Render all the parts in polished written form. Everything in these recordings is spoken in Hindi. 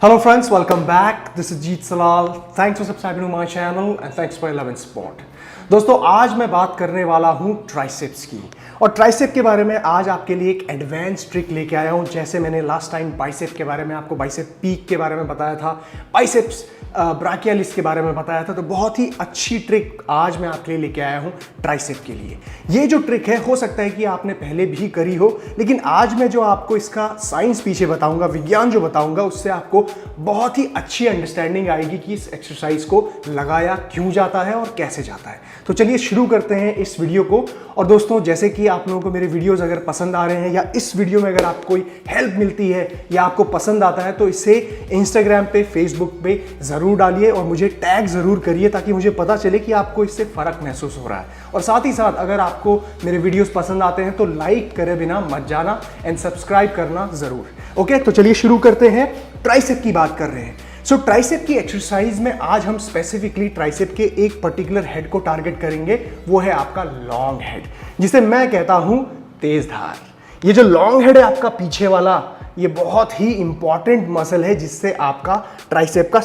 Hello friends, welcome back. This is Jeet Salal. Thanks for subscribing to my channel and thanks for your love and support. दोस्तों आज मैं बात करने वाला हूँ ट्राइसेप्स की और ट्राइसेप के बारे में आज आपके लिए एक एडवांस ट्रिक लेके आया हूँ। जैसे मैंने लास्ट टाइम बाइसेप के बारे में आपको बाइसेप पीक के बारे में बताया था, बाइसेप्स ब्राकियालिस के बारे में बताया था, तो बहुत ही अच्छी ट्रिक आज मैं आपके लिए लेके आया हूँ ट्राइसेप के लिए। ये जो ट्रिक है हो सकता है कि आपने पहले भी करी हो, लेकिन आज मैं जो आपको इसका साइंस पीछे बताऊंगा, विज्ञान जो बताऊंगा, उससे आपको बहुत ही अच्छी अंडरस्टैंडिंग आएगी कि इस एक्सरसाइज को लगाया क्यों जाता है और कैसे जाता है। तो चलिए शुरू करते हैं इस वीडियो को। और दोस्तों जैसे कि आप लोगों को मेरे वीडियोस अगर पसंद आ रहे हैं या इस वीडियो में अगर आपको कोई हेल्प मिलती है या आपको पसंद आता है तो इसे इंस्टाग्राम पे, फेसबुक पे ज़रूर डालिए और मुझे टैग ज़रूर करिए ताकि मुझे पता चले कि आपको इससे फ़र्क महसूस हो रहा है। और साथ ही साथ अगर आपको मेरे वीडियोस पसंद आते हैं तो लाइक करे बिना मत जाना एंड सब्सक्राइब करना ज़रूर। ओके, तो चलिए शुरू करते हैं। ट्राइसेप की बात कर रहे हैं। सो ट्राइसेप की एक्सरसाइज में आज हम स्पेसिफिकली ट्राइसेप के एक पर्टिकुलर हेड को टारगेट करेंगे, वो है आपका लॉन्ग हेड, जिसे मैं कहता हूं तेज धार। ये जो लॉन्ग हेड है आपका पीछे वाला, ये बहुत ही इंपॉर्टेंट मसल है जिससे आपका ट्राइसेप का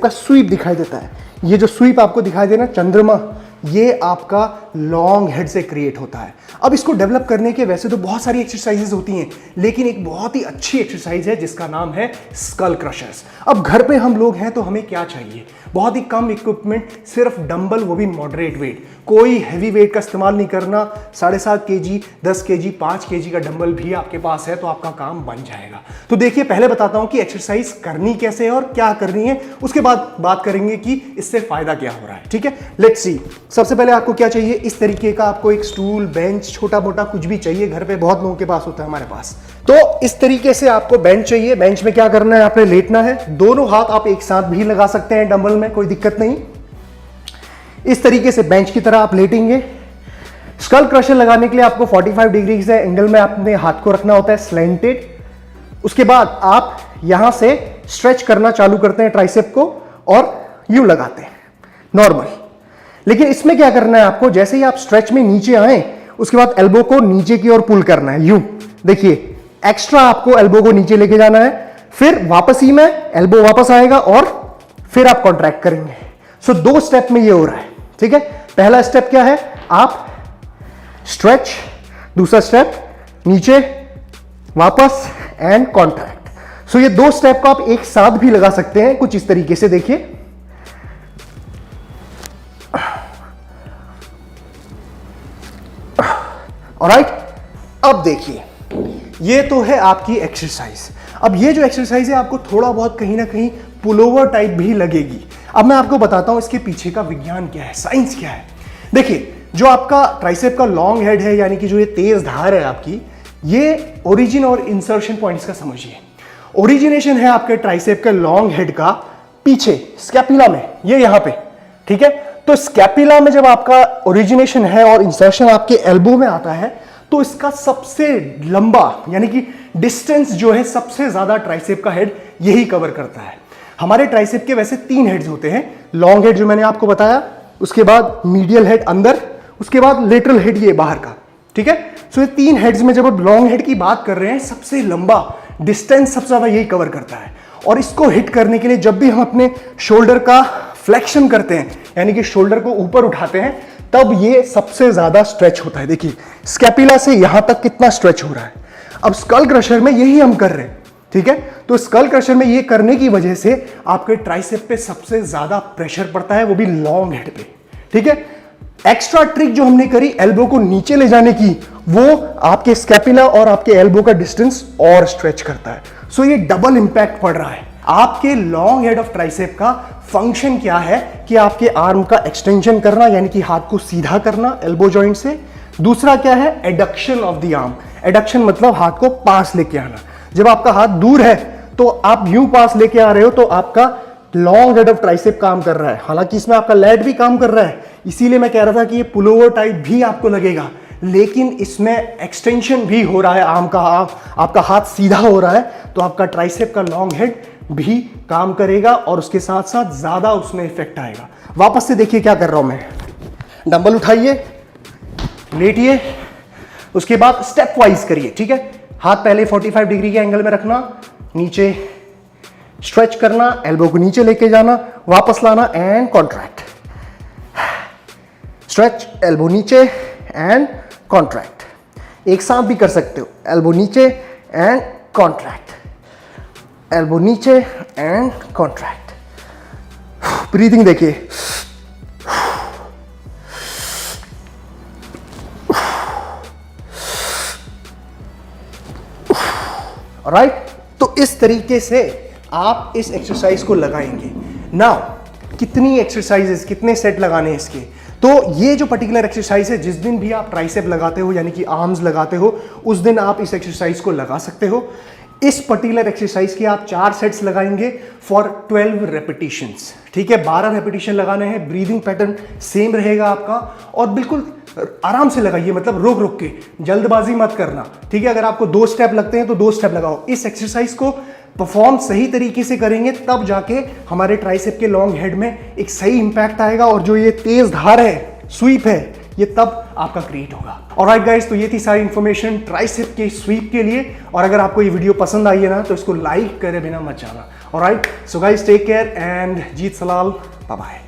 स्वीप दिखाई देता है। ये जो स्वीप आपको दिखाई देना चंद्रमा, ये आपका लॉन्ग हेड से क्रिएट होता है। अब इसको डेवलप करने के वैसे तो बहुत सारी एक्सरसाइजेज होती हैं, लेकिन एक बहुत ही अच्छी एक्सरसाइज है जिसका नाम है स्कल क्रशर्स। अब घर पे हम लोग हैं तो हमें क्या चाहिए? बहुत ही कम इक्विपमेंट, सिर्फ डंबल, वो भी मॉडरेट वेट, कोई हैवी वेट का इस्तेमाल नहीं करना। 7.5 kg, 10 kg, 5 kg का डंबल भी आपके पास है तो आपका काम बन जाएगा। तो देखिए, पहले बताता हूं कि एक्सरसाइज करनी कैसे है और क्या करनी है, उसके बाद बात करेंगे कि इससे फायदा क्या हो रहा है। ठीक है, लेट्स सी। सबसे पहले आपको क्या चाहिए? इस तरीके का आपको एक स्टूल, बेंच, छोटा मोटा कुछ भी चाहिए, घर पे बहुत लोगों के पास होता है, हमारे पास। तो इस तरीके से आपको बेंच चाहिए। बेंच में क्या करना है? आपने लेटना है। दोनों हाथ आप एक साथ भी लगा सकते हैं डंबल में, कोई दिक्कत नहीं। इस तरीके से बेंच की तरह आप लेटेंगे। स्कल क्रशर लगाने के लिए आपको 45 डिग्री से एंगल में अपने हाथ को रखना होता है, स्लैंटेड। उसके बाद आप यहां से स्ट्रेच करना चालू करते हैं ट्राइसेप को और यूं लगाते हैं नॉर्मल। लेकिन इसमें क्या करना है आपको? जैसे ही आप स्ट्रेच में नीचे आए, उसके बाद एल्बो को नीचे की ओर पुल करना है, यूं। देखिए, एक्स्ट्रा आपको एल्बो को नीचे लेके जाना है, फिर वापस ही में एल्बो वापस आएगा और फिर आप कॉन्ट्रैक्ट करेंगे। सो 2 स्टेप में ये हो रहा है। ठीक है, पहला स्टेप क्या है? आप स्ट्रेच, दूसरा स्टेप नीचे वापस एंड कॉन्ट्रैक्ट। सो ये 2 स्टेप को आप एक साथ भी लगा सकते हैं, कुछ इस तरीके से। देखिए, ऑलराइट। अब देखिए, ये तो है आपकी एक्सरसाइज। अब ये जो एक्सरसाइज है आपको थोड़ा बहुत कहीं ना कहीं पुलोवर टाइप भी लगेगी। अब मैं आपको बताता हूं इसके पीछे का विज्ञान क्या है, साइंस क्या है। देखिए, जो आपका ट्राइसेप का लॉन्ग हेड है, यानी कि जो ये तेज धार है आपकी, ये ओरिजिन और इंसर्शन पॉइंट्स का समझिए। ओरिजिनेशन है आपके ट्राइसेप के लॉन्ग हेड का पीछे स्कैपुला में, ये यहां पे। ठीक है, तो स्कैपुला में जब आपका ओरिजिनेशन है और इंसर्शन आपके एल्बो में आता है, तो इसका सबसे लंबा यानी कि डिस्टेंस जो है सबसे ज्यादा ट्राइसेप का हेड यही कवर करता है। हमारे ट्राइसेप के वैसे 3 हेड्स होते हैं। लॉन्ग हेड जो मैंने आपको बताया, उसके बाद मीडियल हेड अंदर, उसके बाद लेटरल हेड ये बाहर का। ठीक है, सो ये 3 हेड्स में जब आप लॉन्ग हेड की बात कर रहे हैं, सबसे लंबा डिस्टेंस सबसे ज्यादा यही कवर करता है। और इसको हिट करने के लिए जब भी हम अपने शोल्डर का फ्लेक्शन करते हैं, यानी कि शोल्डर को ऊपर उठाते हैं, तब ये सबसे ज्यादा स्ट्रेच होता है। देखिए, स्कैपुला से यहां तक कितना स्ट्रेच हो रहा है। अब स्कल क्रशर में यही हम कर रहे हैं। ठीक है, तो स्कल क्रशर में ये करने की वजह से आपके ट्राइसेप पे सबसे ज्यादा प्रेशर पड़ता है, वो भी लॉन्ग हेड पे। ठीक है, एक्स्ट्रा ट्रिक जो हमने करी एल्बो को नीचे ले जाने की, वो आपके स्कैपुला और आपके एल्बो का डिस्टेंस और स्ट्रेच करता है। सो ये डबल इंपैक्ट पड़ रहा है। आपके लॉन्ग हेड ऑफ ट्राइसेप का फंक्शन क्या है कि आपके आर्म का एक्सटेंशन करना, यानी कि हाथ को सीधा करना एल्बो जॉइंट से। दूसरा क्या है? Adduction of the arm. Adduction मतलब हाथ को पास लेके आना। जब आपका हाथ दूर है तो आप यूं पास लेके आ रहे हो तो आपका लॉन्ग हेड ऑफ ट्राइसेप काम कर रहा है। हालांकि इसमें आपका लैट भी काम कर रहा है, इसीलिए मैं कह रहा था कि ये पुलोवर टाइप भी आपको लगेगा, लेकिन इसमें एक्सटेंशन भी हो रहा है आर्म का। आपका हाथ सीधा हो रहा है तो आपका ट्राइसेप का लॉन्ग हेड भी काम करेगा और उसके साथ साथ ज्यादा उसमें इफेक्ट आएगा। वापस से देखिए क्या कर रहा हूं मैं। डंबल उठाइए, लेटिए, उसके बाद स्टेप वाइज करिए। ठीक है, हाथ पहले 45 डिग्री के एंगल में रखना, नीचे स्ट्रेच करना, एल्बो को नीचे लेके जाना, वापस लाना एंड कॉन्ट्रैक्ट। स्ट्रेच, एल्बो नीचे एंड कॉन्ट्रैक्ट। एक साथ भी कर सकते हो, एल्बो नीचे एंड कॉन्ट्रैक्ट, एल्बो नीचे एंड कॉन्ट्रैक्ट। ब्रीदिंग देखिए, राइट। तो इस तरीके से आप इस एक्सरसाइज को लगाएंगे। नाउ कितनी एक्सरसाइजेस, कितने सेट लगाने हैं इसके, तो ये जो पर्टिकुलर एक्सरसाइज है, जिस दिन भी आप ट्राइसेप लगाते हो यानी कि आर्म्स लगाते हो, उस दिन आप इस एक्सरसाइज को लगा सकते हो। इस पर्टिकुलर एक्सरसाइज के आप 4 सेट्स लगाएंगे फॉर 12 रेपिटेशंस। ठीक है, 12 रेपिटेशन लगाने हैं। ब्रीदिंग पैटर्न सेम रहेगा आपका और बिल्कुल आराम से लगाइए, मतलब रोक रोक के, जल्दबाजी मत करना। ठीक है, अगर आपको 2 स्टेप लगते हैं तो 2 स्टेप लगाओ। इस एक्सरसाइज को परफॉर्म सही तरीके से करेंगे तब जाके हमारे ट्राइसेप के लॉन्ग हेड में एक सही इंपैक्ट आएगा और जो ये तेज धार है, स्वीप है, ये तब आपका क्रिएट होगा। ऑलराइट गाइस, तो ये थी सारी इंफॉर्मेशन ट्राइसेप के स्वीप के लिए। और अगर आपको ये वीडियो पसंद आई है ना, तो इसको लाइक करे बिना मत जाना। Alright, so guys take care and जीत सलाल, बाय बाय।